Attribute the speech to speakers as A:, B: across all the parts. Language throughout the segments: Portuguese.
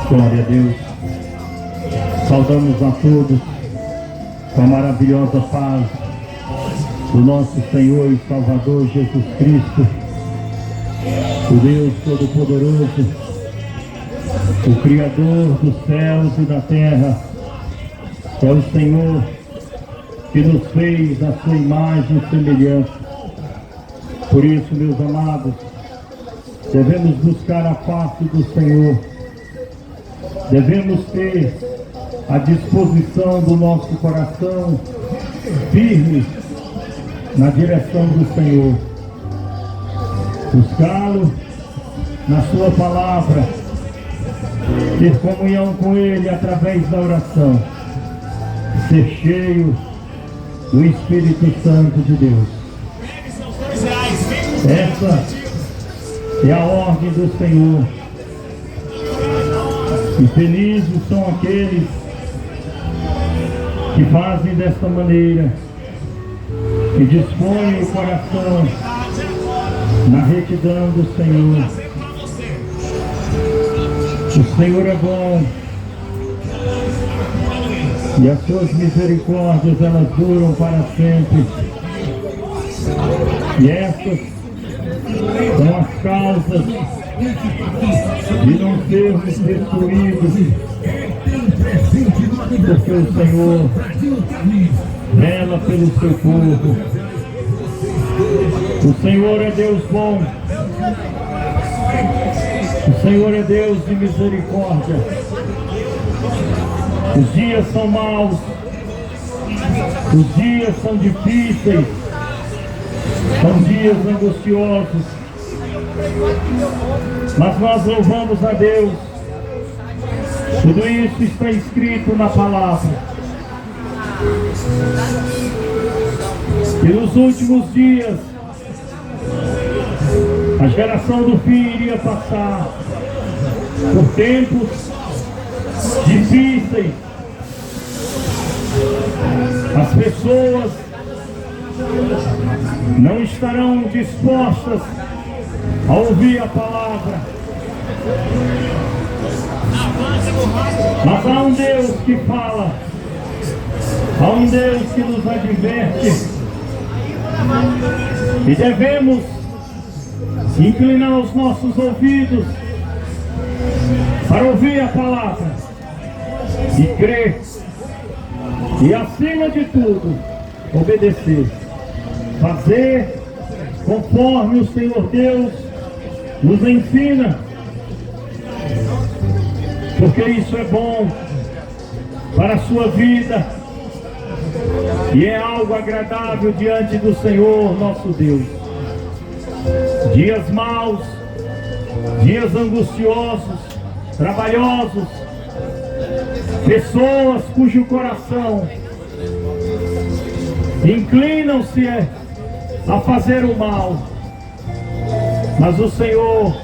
A: Glória a Deus. Saudamos a todos com a maravilhosa paz do nosso Senhor e Salvador Jesus Cristo, o Deus Todo-Poderoso, o Criador dos céus e da terra. É o Senhor que nos fez a sua imagem e semelhança. Por isso, meus amados, devemos buscar a face do Senhor. Devemos ter a disposição do nosso coração firme na direção do Senhor. Buscá-lo na sua palavra, ter comunhão com Ele através da oração, ser cheio do Espírito Santo de Deus. Essa é a ordem do Senhor. E felizes são aqueles que fazem desta maneira, que dispõem o coração na retidão do Senhor. O Senhor é bom e as suas misericórdias, elas duram para sempre. E essas são as causas de não sermos destruídos, porque o Senhor vela pelo seu povo. O Senhor é Deus bom, o Senhor é Deus de misericórdia. Os dias são maus, os dias são difíceis, são dias angustiosos, mas nós louvamos a Deus. Tudo isso está escrito na palavra. E nos últimos dias, a geração do fim iria passar por tempos difíceis. As pessoas não estarão dispostas a ouvir a palavra. Mas há um Deus que fala, há um Deus que nos adverte, e devemos inclinar os nossos ouvidos para ouvir a palavra e crer, e acima de tudo obedecer, fazer conforme o Senhor Deus nos ensina, porque isso é bom para a sua vida e é algo agradável diante do Senhor nosso Deus. Dias maus, dias angustiosos, trabalhosos, pessoas cujo coração inclinam-se a fazer o mal, mas o Senhor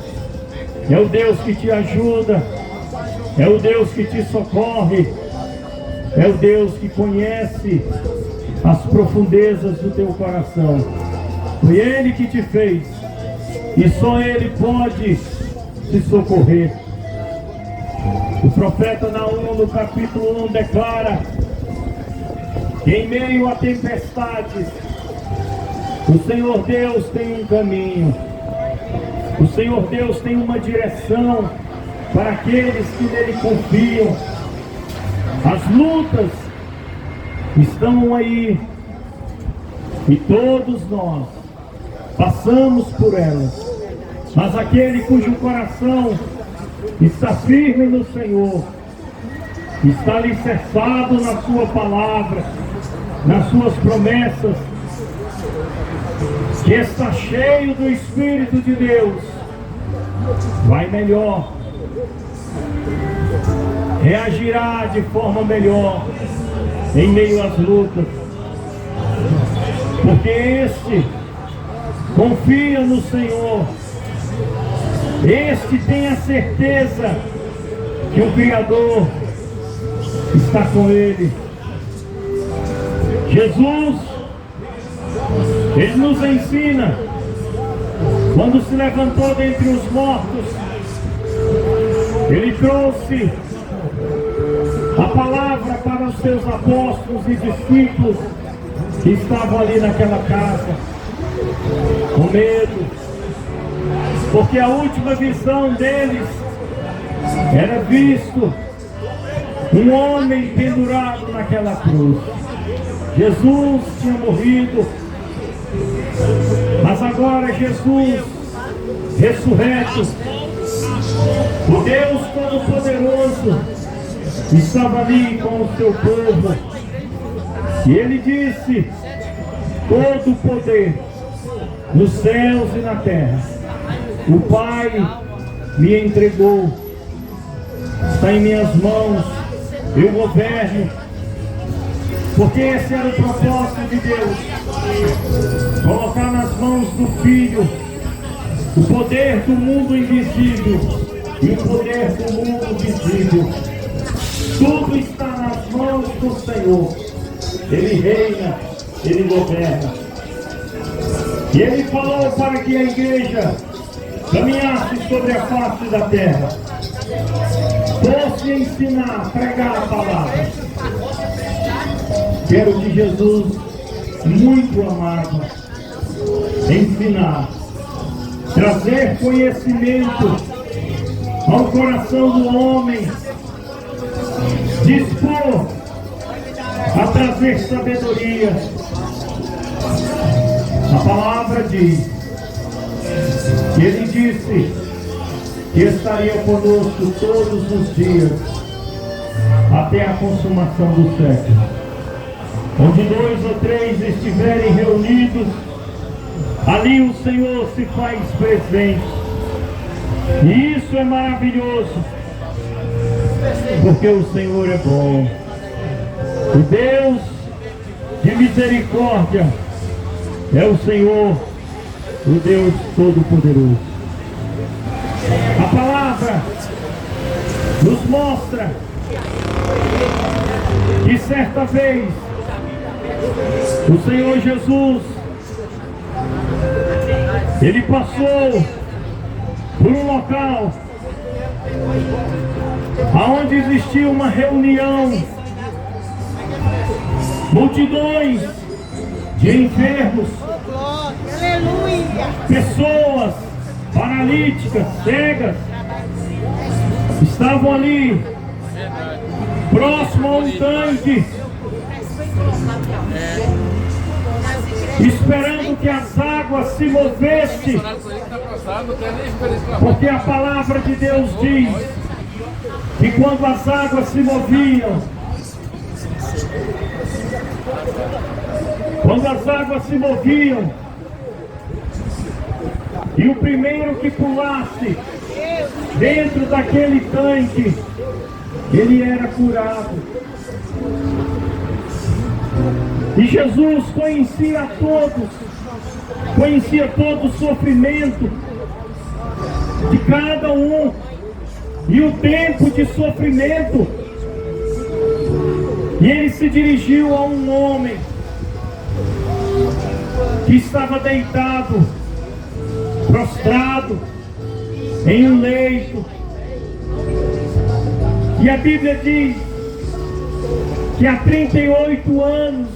A: é o Deus que te ajuda, é o Deus que te socorre, é o Deus que conhece as profundezas do teu coração. Foi Ele que te fez e só Ele pode te socorrer. O profeta Naum, no capítulo 1, declara que em meio a tempestades, o Senhor Deus tem um caminho, o Senhor Deus tem uma direção para aqueles que nele confiam. As lutas estão aí e todos nós passamos por elas, mas aquele cujo coração está firme no Senhor, está alicerçado na sua palavra, nas suas promessas, que está cheio do Espírito de Deus, vai melhor, reagirá de forma melhor em meio às lutas, porque este confia no Senhor, este tem a certeza que o Criador está com ele. Jesus, Ele nos ensina, quando se levantou dentre os mortos, Ele trouxe a palavra para os seus apóstolos e discípulos que estavam ali naquela casa, com medo, porque a última visão deles era visto um homem pendurado naquela cruz. Jesus tinha morrido, mas agora Jesus ressurreto, o Deus Todo-Poderoso, estava ali com o seu povo. E ele disse: todo o poder nos céus e na terra o Pai me entregou, está em minhas mãos, eu governo. Porque esse era o propósito de Deus, colocar nas mãos do Filho o poder do mundo invisível e o poder do mundo visível. Tudo está nas mãos do Senhor. Ele reina, Ele governa. E Ele falou para que a igreja caminhasse sobre a face da terra, fosse ensinar, pregar a palavra. Quero que Jesus, muito amado, ensinar, trazer conhecimento ao coração do homem, dispor a trazer sabedoria. A palavra diz que Ele disse que estaria conosco todos os dias até a consumação do século. Onde 2 ou 3 estiverem reunidos, ali o Senhor se faz presente. E isso é maravilhoso, porque o Senhor é bom. O Deus de misericórdia é o Senhor, o Deus Todo-Poderoso. A palavra nos mostra que certa vez o Senhor Jesus, Ele passou por um local aonde existia uma reunião, multidões de enfermos, pessoas paralíticas, cegas, estavam ali próximo a um tanque, esperando que as águas se movessem, porque a palavra de Deus diz que quando as águas se moviam, e o primeiro que pulasse dentro daquele tanque, ele era curado. E Jesus conhecia todo o sofrimento de cada um e o tempo de sofrimento. E Ele se dirigiu a um homem que estava deitado, prostrado em um leito. E a Bíblia diz que há 38 anos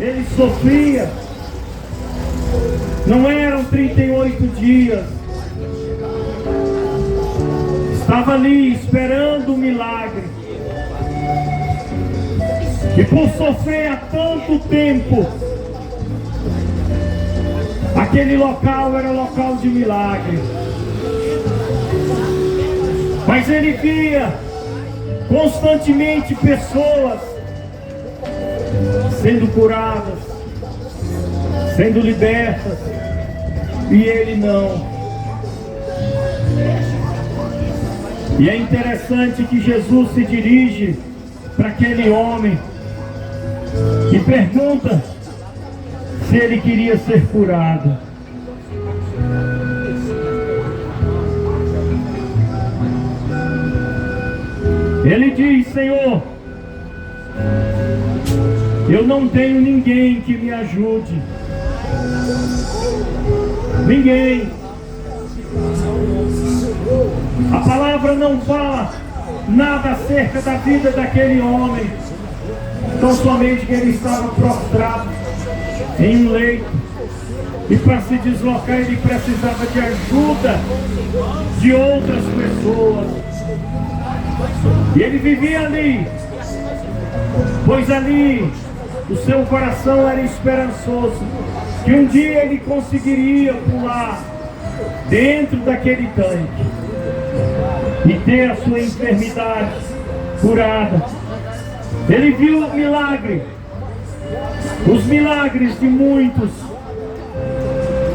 A: ele sofria. Não eram 38 dias. Estava ali esperando o milagre. E por sofrer há tanto tempo, aquele local era local de milagre. Mas ele via constantemente pessoas sendo curadas, sendo libertas, e ele não. E é interessante que Jesus se dirige para aquele homem e pergunta se ele queria ser curado. Ele diz: Senhor, eu não tenho ninguém que me ajude. Ninguém. A palavra palavra não fala nada acerca da vida daquele homem, tão somente que ele estava prostrado em um leito, e para se deslocar ele precisava de ajuda de outras pessoas. E ele vivia ali, pois ali o seu coração era esperançoso, que um dia ele conseguiria pular dentro daquele tanque e ter a sua enfermidade curada. Ele viu o milagre, os milagres de muitos.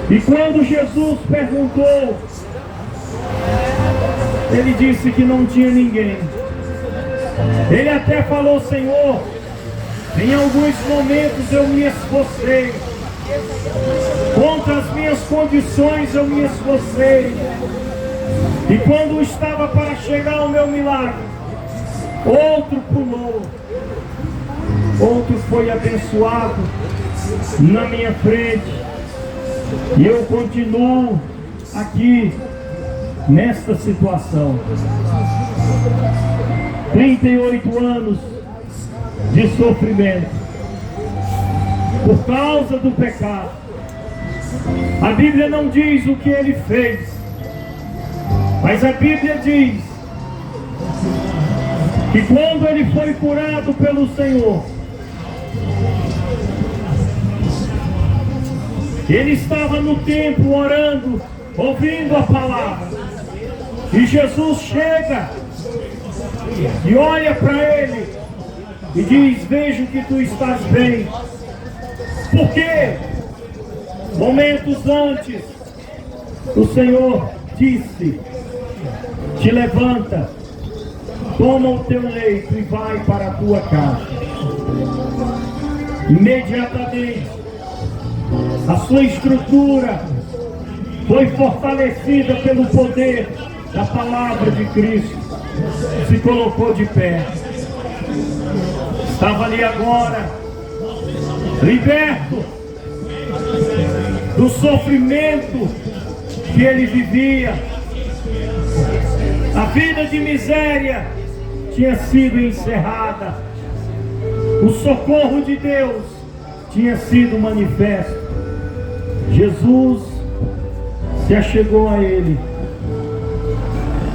A: E quando Jesus perguntou, ele disse que não tinha ninguém. Ele até falou: Senhor, em alguns momentos eu me esforcei, contra as minhas condições eu me esforcei, e quando estava para chegar ao meu milagre, outro pulou, outro foi abençoado na minha frente, e eu continuo aqui nesta situação. 38 anos de sofrimento por causa do pecado. A Bíblia não diz o que ele fez, mas a Bíblia diz que quando ele foi curado pelo Senhor, ele estava no templo orando, ouvindo a palavra, e Jesus chega e olha para ele e diz: vejo que tu estás bem. Porque momentos antes o Senhor disse: te levanta, toma o teu leito e vai para a tua casa. Imediatamente a sua estrutura foi fortalecida pelo poder da palavra de Cristo. Se colocou de pé. Estava ali agora, liberto do sofrimento que ele vivia. A vida de miséria tinha sido encerrada. O socorro de Deus tinha sido manifesto. Jesus se achegou a ele.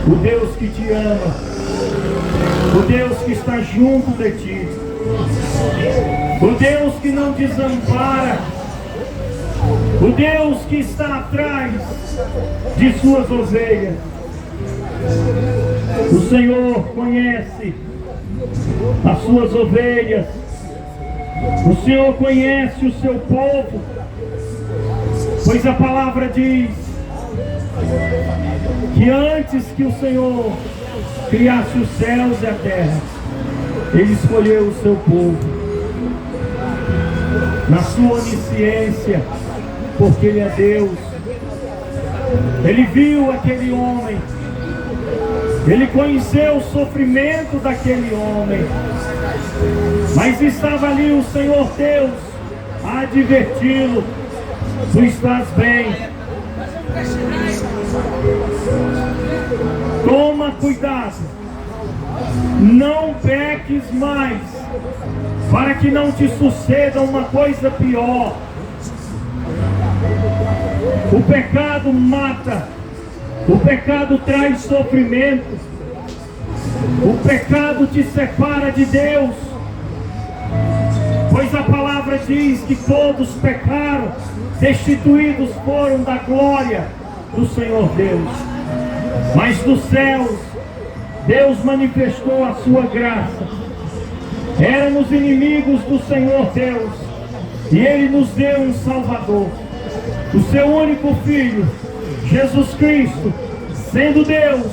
A: O Deus que te ama, o Deus que está junto de ti, o Deus que não desampara, o Deus que está atrás de suas ovelhas. O Senhor conhece as suas ovelhas, o Senhor conhece o seu povo, pois a palavra diz que antes que o Senhor criasse os céus e a terra, Ele escolheu o seu povo na sua onisciência, porque Ele é Deus. Ele viu aquele homem, Ele conheceu o sofrimento daquele homem, mas estava ali o Senhor Deus a adverti-lo: tu estás bem, toma cuidado, não peques mais, para que não te suceda uma coisa pior. O pecado mata, o pecado traz sofrimento, o pecado te separa de Deus, pois a palavra diz que todos pecaram, destituídos foram da glória do Senhor Deus. Mas dos céus, Deus manifestou a sua graça. Éramos inimigos do Senhor Deus, e Ele nos deu um Salvador, o seu único Filho, Jesus Cristo, sendo Deus,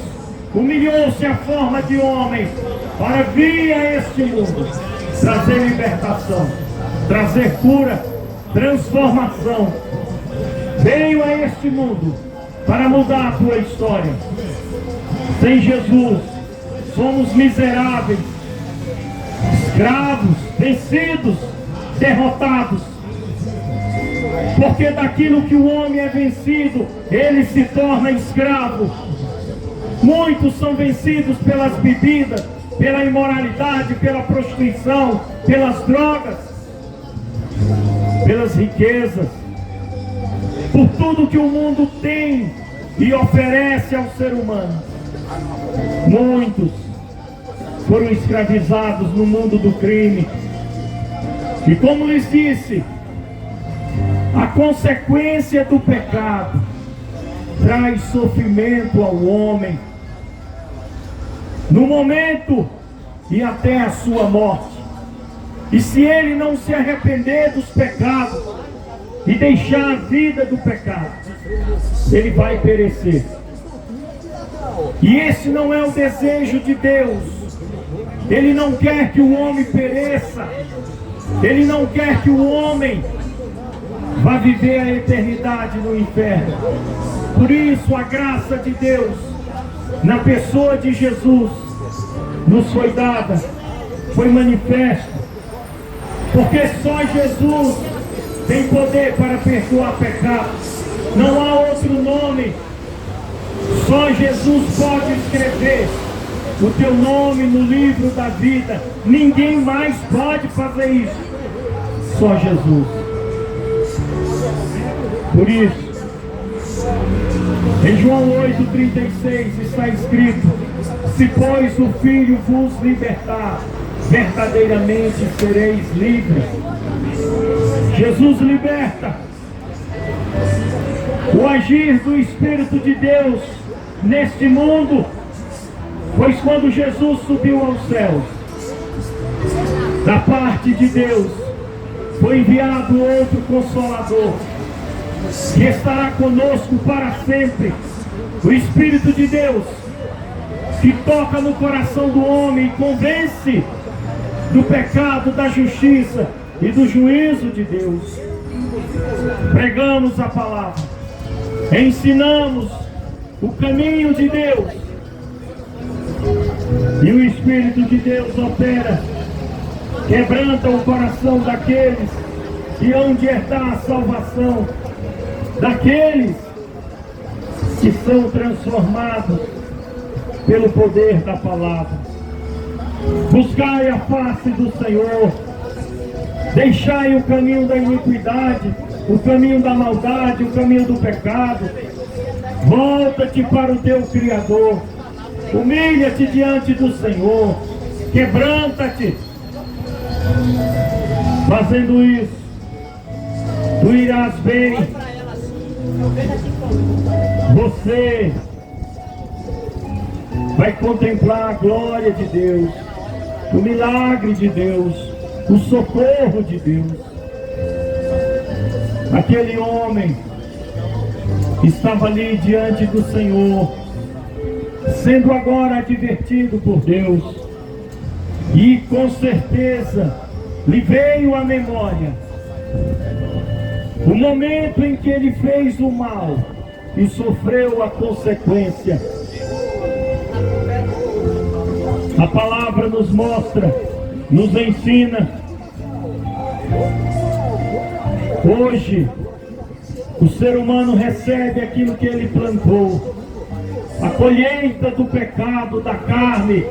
A: humilhou-se à forma de homem, para vir a este mundo, trazer libertação, trazer cura, transformação. Veio a este mundo para mudar a tua história. Sem Jesus, somos miseráveis, escravos, vencidos, derrotados. Porque daquilo que o homem é vencido, ele se torna escravo. Muitos são vencidos pelas bebidas, pela imoralidade, pela prostituição, pelas drogas, pelas riquezas, por tudo que o mundo tem e oferece ao ser humano. Muitos foram escravizados no mundo do crime. E como lhes disse, a consequência do pecado traz sofrimento ao homem, no momento e até a sua morte. E se ele não se arrepender dos pecados e deixar a vida do pecado, ele vai perecer. E esse não é o desejo de Deus. Ele não quer que o homem pereça. Ele não quer que o homem vá viver a eternidade no inferno. Por isso a graça de Deus, na pessoa de Jesus, nos foi dada, foi manifesta, porque só Jesus tem poder para perdoar pecados. Não há outro nome. Só Jesus pode escrever o teu nome no livro da vida. Ninguém mais pode fazer isso. Só Jesus. Por isso, em João 8,36 está escrito: se pois o Filho vos libertar, verdadeiramente sereis livres. Jesus liberta. O agir do Espírito de Deus neste mundo, pois quando Jesus subiu aos céus, da parte de Deus foi enviado outro Consolador, que estará conosco para sempre. O Espírito de Deus, que toca no coração do homem e convence do pecado, da justiça e do juízo de Deus. Pregamos a palavra, ensinamos o caminho de Deus, e o Espírito de Deus opera, quebranta o coração daqueles que hão de herdar a salvação, daqueles que são transformados pelo poder da palavra. Buscai a face do Senhor, deixai o caminho da iniquidade, o caminho da maldade, o caminho do pecado. Volta-te para o teu Criador, humilha-te diante do Senhor, quebranta-te. Fazendo isso, tu irás bem. Você vai contemplar a glória de Deus, o milagre de Deus, o socorro de Deus. Aquele homem estava ali diante do Senhor, sendo agora advertido por Deus, e com certeza lhe veio à memória o momento em que ele fez o mal e sofreu a consequência. A palavra nos mostra, nos ensina. Hoje, o ser humano recebe aquilo que ele plantou. A colheita do pecado, da carne,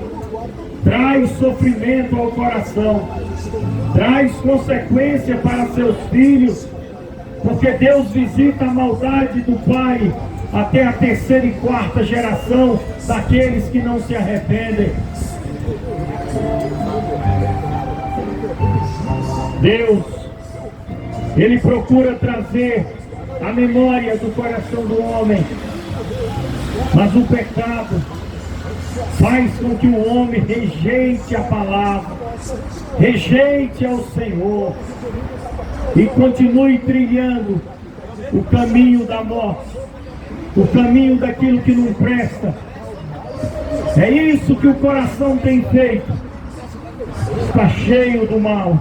A: traz sofrimento ao coração, traz consequência para seus filhos, porque Deus visita a maldade do pai até a terceira e quarta geração daqueles que não se arrependem. Deus, Ele procura trazer a memória do coração do homem, mas o pecado faz com que o homem rejeite a palavra, rejeite ao Senhor e continue trilhando o caminho da morte, o caminho daquilo que não presta. É isso que o coração tem feito. Está cheio do mal.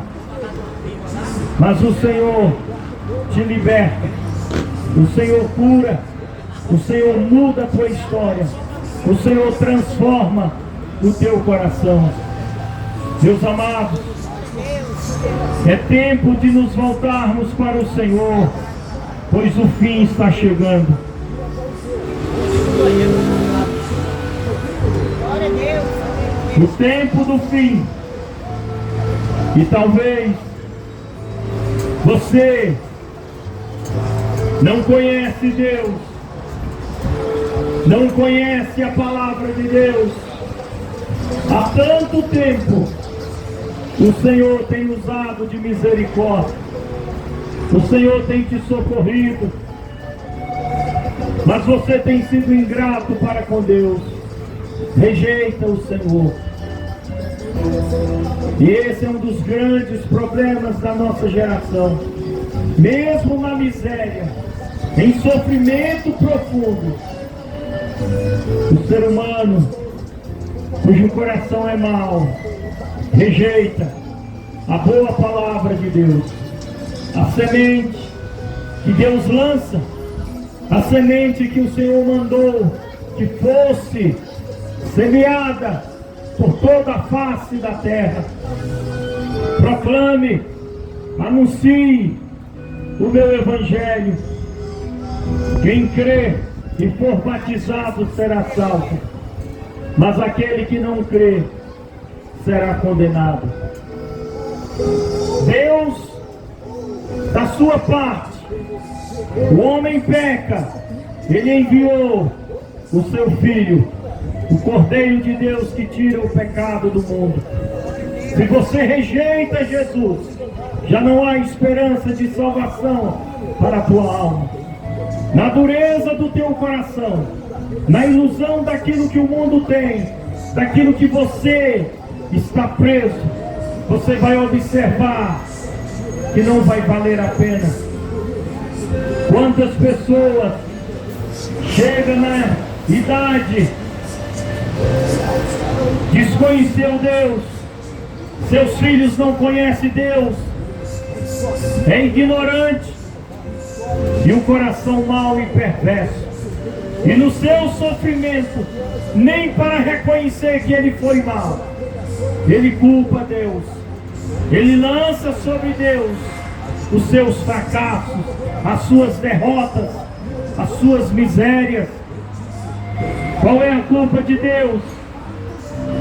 A: Mas o Senhor te liberta, o Senhor cura, o Senhor muda a tua história, o Senhor transforma o teu coração. Meus amados, é tempo de nos voltarmos para o Senhor, pois o fim está chegando. o tempo do fim. E talvez você não conhece Deus, não conhece a palavra de Deus. Há tanto tempo o Senhor tem usado de misericórdia, o Senhor tem te socorrido, mas você tem sido ingrato para com Deus, rejeita o Senhor. E esse é um dos grandes problemas da nossa geração. Mesmo na miséria, em sofrimento profundo, o ser humano, cujo coração é mau, rejeita a boa palavra de Deus, a semente que Deus lança, a semente que o Senhor mandou que fosse semeada por toda a face da terra. Proclame, anuncie o meu evangelho. Quem crê e for batizado será salvo, mas aquele que não crê será condenado. Deus, da sua parte, o homem peca, ele enviou o seu Filho, o Cordeiro de Deus que tira o pecado do mundo. Se você rejeita Jesus, já não há esperança de salvação para a tua alma. Na dureza do teu coração, na ilusão daquilo que o mundo tem, daquilo que você está preso, você vai observar que não vai valer a pena. Quantas pessoas chegam na idade, desconheceu Deus, seus filhos não conhecem Deus, é ignorante, e o coração mau e perverso, e no seu sofrimento, nem para reconhecer que ele foi mau, ele culpa Deus, ele lança sobre Deus os seus fracassos, as suas derrotas, as suas misérias. Qual é a culpa de Deus?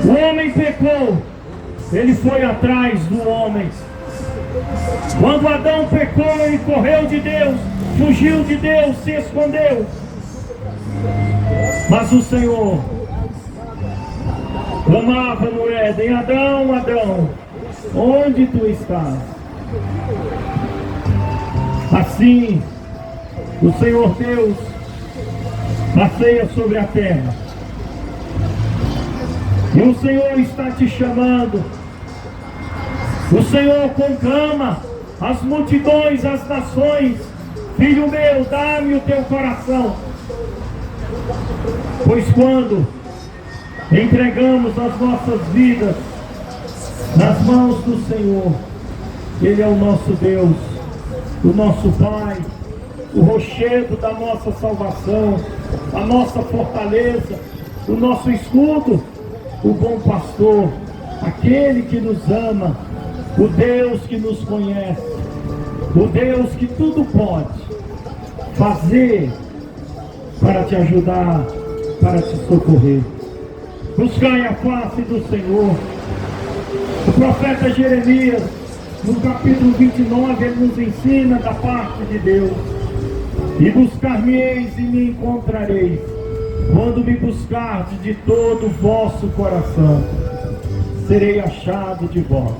A: O homem pecou, ele foi atrás do homem. Quando Adão pecou, ele correu de Deus, fugiu de Deus, se escondeu. Mas o Senhor clamava no Éden: Adão, Adão, onde tu estás? Assim, o Senhor Deus passeia sobre a terra. E o Senhor está te chamando. O Senhor conclama as multidões, as nações: filho meu, dá-me o teu coração. Pois quando entregamos as nossas vidas nas mãos do Senhor, Ele é o nosso Deus, o nosso Pai, o rochedo da nossa salvação, a nossa fortaleza, o nosso escudo, o bom pastor, aquele que nos ama, o Deus que nos conhece, o Deus que tudo pode fazer para te ajudar, para te socorrer. Buscai a face do Senhor. O profeta Jeremias, no capítulo 29, ele nos ensina da parte de Deus: e buscar-me-eis e me encontrareis, quando me buscardes de todo o vosso coração, serei achado de vós.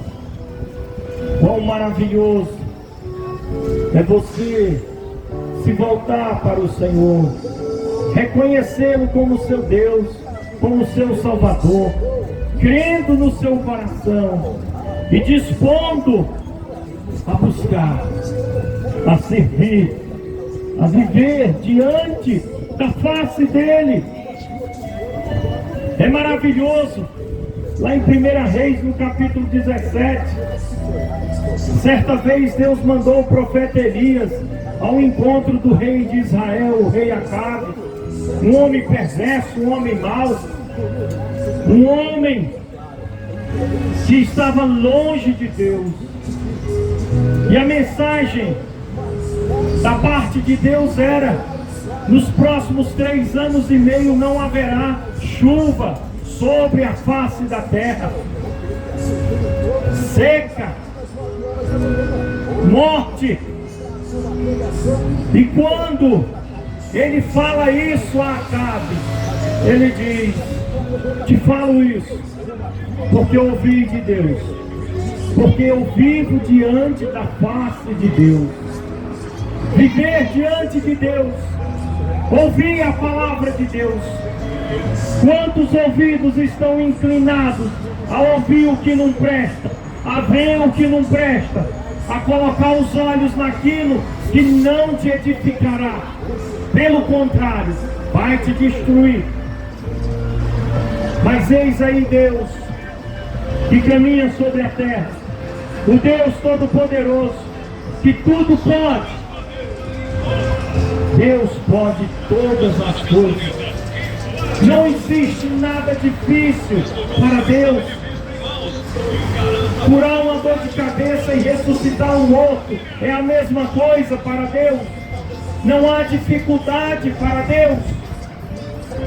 A: Quão maravilhoso é você se voltar para o Senhor, reconhecê-lo como seu Deus, como seu Salvador, crendo no seu coração e dispondo a buscar, a servir, a viver diante da face dele. É maravilhoso. Lá em 1 Reis, no capítulo 17, certa vez Deus mandou o profeta Elias ao encontro do rei de Israel, o rei Acabe, um homem perverso, um homem mau, um homem que estava longe de Deus. E a mensagem da parte de Deus era: nos próximos 3 anos e meio não haverá chuva sobre a face da terra. Seca, morte. E quando ele fala isso a Acabe, ele diz: te falo isso porque eu ouvi de Deus, porque eu vivo diante da face de Deus. Viver diante de Deus, ouvir a palavra de Deus. Quantos ouvidos estão inclinados a ouvir o que não presta, a ver o que não presta, a colocar os olhos naquilo que não te edificará? Pelo contrário, vai te destruir. Mas eis aí Deus, que caminha sobre a terra, o Deus Todo-Poderoso, que tudo pode. Deus pode todas as coisas. Não existe nada difícil para Deus. Curar uma dor de cabeça e ressuscitar um morto é a mesma coisa para Deus. Não há dificuldade para Deus.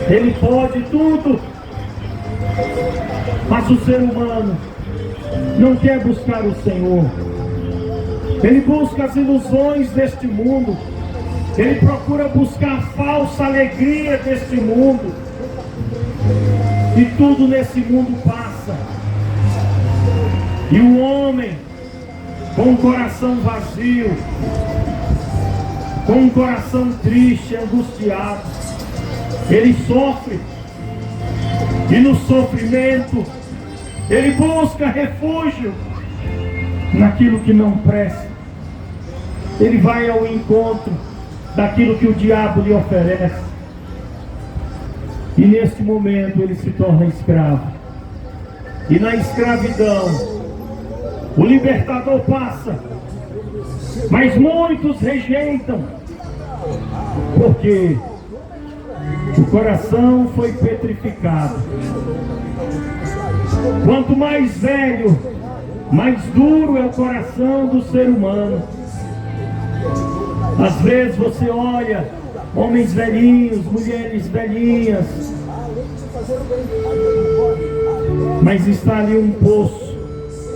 A: Ele pode tudo. Mas o ser humano não quer buscar o Senhor. Ele busca as ilusões deste mundo. Ele procura buscar a falsa alegria deste mundo. E tudo nesse mundo passa. E o homem, com um coração vazio, com um coração triste, angustiado, ele sofre. E no sofrimento, ele busca refúgio naquilo que não presta. Ele vai ao encontro daquilo que o diabo lhe oferece. E neste momento ele se torna escravo. E na escravidão, o libertador passa. Mas muitos rejeitam. Porque o coração foi petrificado. Quanto mais velho, mais duro é o coração do ser humano. Às vezes você olha homens velhinhos, mulheres velhinhas, mas está ali um poço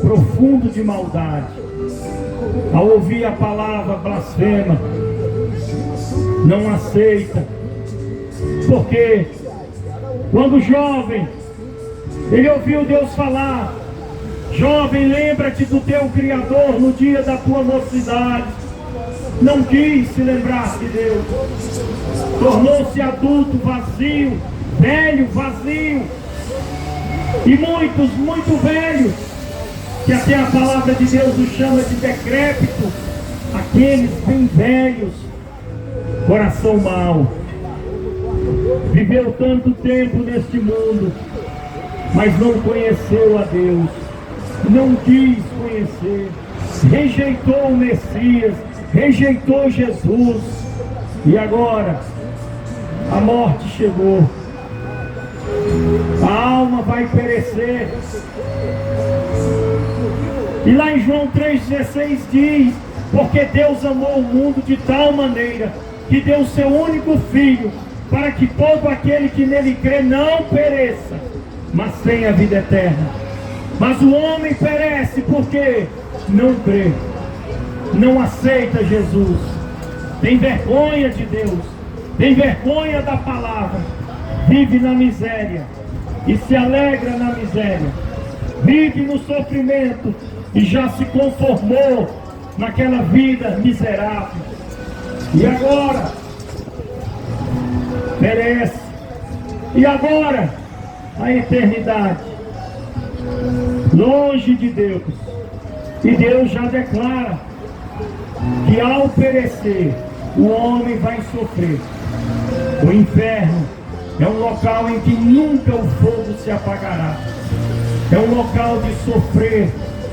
A: profundo de maldade. Ao ouvir a palavra blasfema, não aceita. Porque quando jovem, ele ouviu Deus falar: jovem, lembra-te do teu Criador no dia da tua mocidade. Não quis se lembrar de Deus. Tornou-se adulto vazio, velho vazio. E muitos, muito velhos, que até a palavra de Deus os chama de decrépito. Aqueles bem velhos, coração mau. Viveu tanto tempo neste mundo, mas não conheceu a Deus. Não quis conhecer. Rejeitou o Messias. Rejeitou Jesus. E agora a morte chegou. A alma vai perecer. E lá em João 3,16 diz: porque Deus amou o mundo de tal maneira que deu o seu único Filho, para que todo aquele que nele crê não pereça, mas tenha a vida eterna. Mas o homem perece porque não crê, não aceita Jesus, tem vergonha de Deus, tem vergonha da palavra, vive na miséria e se alegra na miséria, vive no sofrimento e já se conformou naquela vida miserável. E agora perece. E agora a eternidade longe de Deus. E Deus já declara que ao perecer o homem vai sofrer. O inferno é um local em que nunca o fogo se apagará. É um local de sofrer,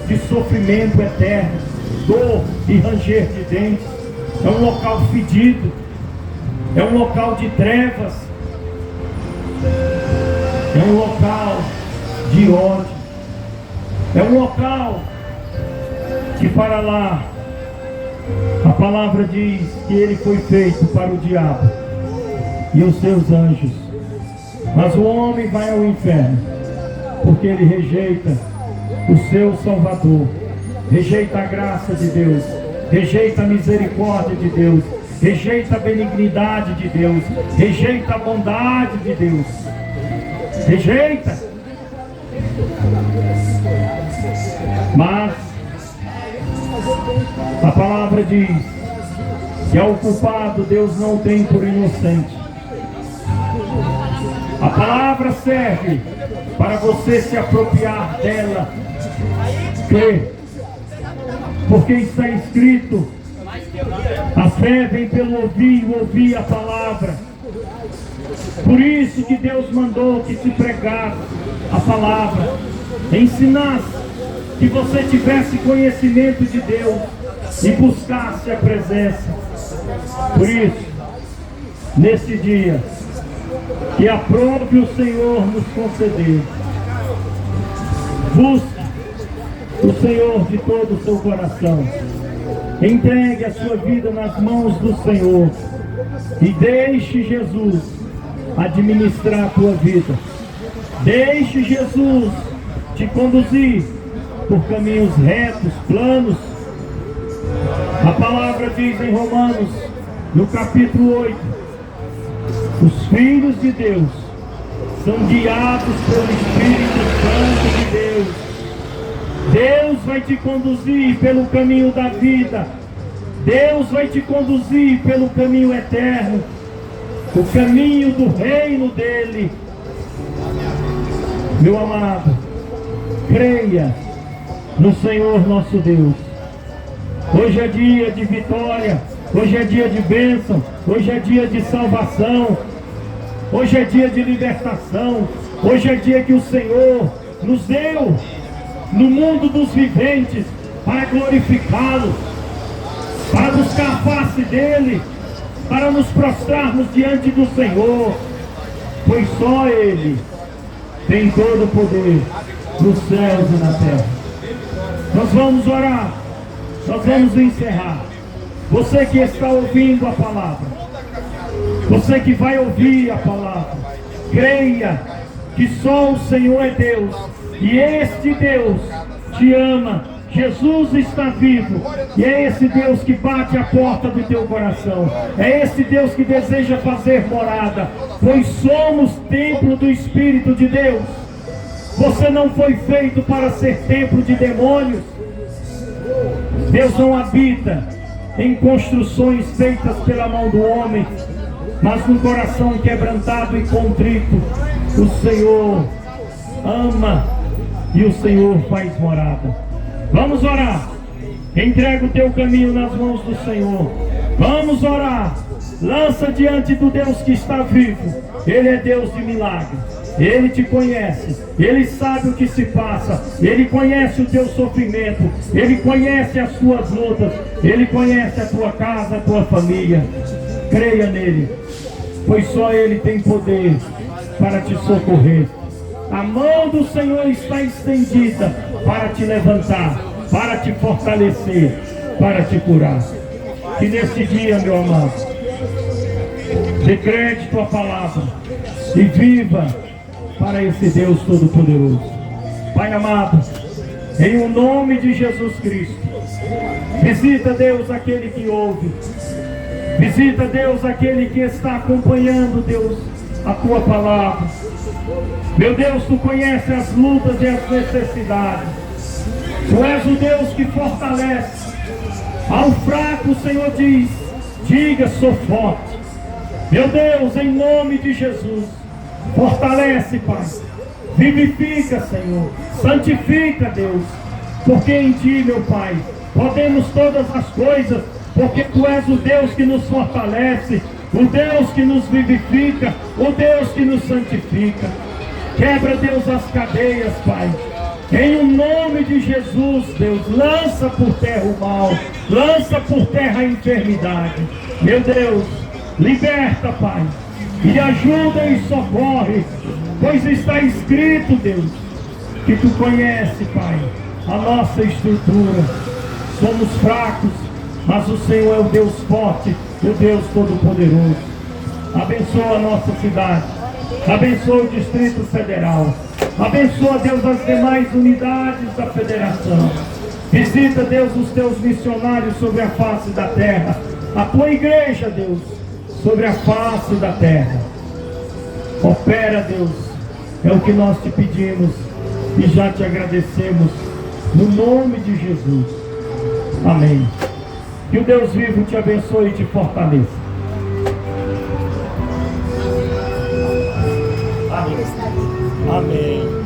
A: de sofrimento eterno, dor e ranger de dentes. É um local fedido. É um local de trevas. É um local de ódio. É um local que para lá a palavra diz que ele foi feito para o diabo e os seus anjos. Mas o homem vai ao inferno, porque ele rejeita o seu Salvador, rejeita a graça de Deus, rejeita a misericórdia de Deus, rejeita a benignidade de Deus, rejeita a bondade de Deus, rejeita. Mas a palavra diz que ao culpado Deus não tem por inocente. A palavra serve para você se apropriar dela, porque está escrito: a fé vem pelo ouvir e ouvir a palavra. Por isso que Deus mandou que se pregasse a palavra, ensinasse, que você tivesse conhecimento de Deus e buscasse a presença. Por isso, nesse dia, que aprove o Senhor nos conceder, busque o Senhor de todo o seu coração, entregue a sua vida nas mãos do Senhor e deixe Jesus administrar a tua vida. Deixe Jesus te conduzir por caminhos retos, planos. A palavra diz em Romanos, no capítulo 8, os filhos de Deus são guiados pelo Espírito Santo de Deus. Deus vai te conduzir pelo caminho da vida. Deus vai te conduzir pelo caminho eterno, o caminho do reino dele. Meu amado, creia no Senhor nosso Deus. Hoje é dia de vitória, hoje é dia de bênção, hoje é dia de salvação, hoje é dia de libertação, hoje é dia que o Senhor nos deu no mundo dos viventes para glorificá-lo, para buscar a face dele, para nos prostrarmos diante do Senhor, pois só ele tem todo o poder nos céus e na terra. Nós vamos orar, nós vamos encerrar. Você que está ouvindo a palavra, você que vai ouvir a palavra, creia que só o Senhor é Deus, e este Deus te ama. Jesus está vivo, e é esse Deus que bate a porta do teu coração, é esse Deus que deseja fazer morada, pois somos templo do Espírito de Deus. Você não foi feito para ser templo de demônios. Deus não habita em construções feitas pela mão do homem, mas num coração quebrantado e contrito, o Senhor ama e o Senhor faz morada. Vamos orar. Entrega o teu caminho nas mãos do Senhor. Vamos orar. Lança diante do Deus que está vivo. Ele é Deus de milagre. Ele te conhece. Ele sabe o que se passa. Ele conhece o teu sofrimento. Ele conhece as tuas lutas. Ele conhece a tua casa, a tua família. Creia nele, pois só ele tem poder para te socorrer. A mão do Senhor está estendida para te levantar, para te fortalecer, para te curar. Que neste dia, meu amado, dê crédito à palavra e viva para esse Deus Todo-Poderoso. Pai amado, em o nome de Jesus Cristo, visita, Deus, aquele que ouve. Visita, Deus, aquele que está acompanhando, Deus, a tua palavra. Meu Deus, tu conheces as lutas e as necessidades. Tu és o Deus que fortalece. Ao fraco, o Senhor diz: diga, sou forte. Meu Deus, em nome de Jesus, fortalece, Pai. Vivifica, Senhor. Santifica, Deus. Porque em ti, meu Pai, podemos todas as coisas. Porque tu és o Deus que nos fortalece, o Deus que nos vivifica, o Deus que nos santifica. Quebra, Deus, as cadeias, Pai. Em o nome de Jesus, Deus, lança por terra o mal, lança por terra a enfermidade. Meu Deus, liberta, Pai, e ajuda e socorre, pois está escrito, Deus, que tu conhece, Pai, a nossa estrutura. Somos fracos, mas o Senhor é o Deus forte, o Deus Todo-Poderoso. Abençoa a nossa cidade, Abençoa o Distrito Federal. Abençoa, Deus, as demais unidades da federação. Visita, Deus, os teus missionários sobre a face da terra. A tua igreja, Deus, sobre a face da terra. Opera, Deus, é o que nós te pedimos e já te agradecemos, no nome de Jesus. Amém. Que o Deus vivo te abençoe e te fortaleça. Amém. Amém.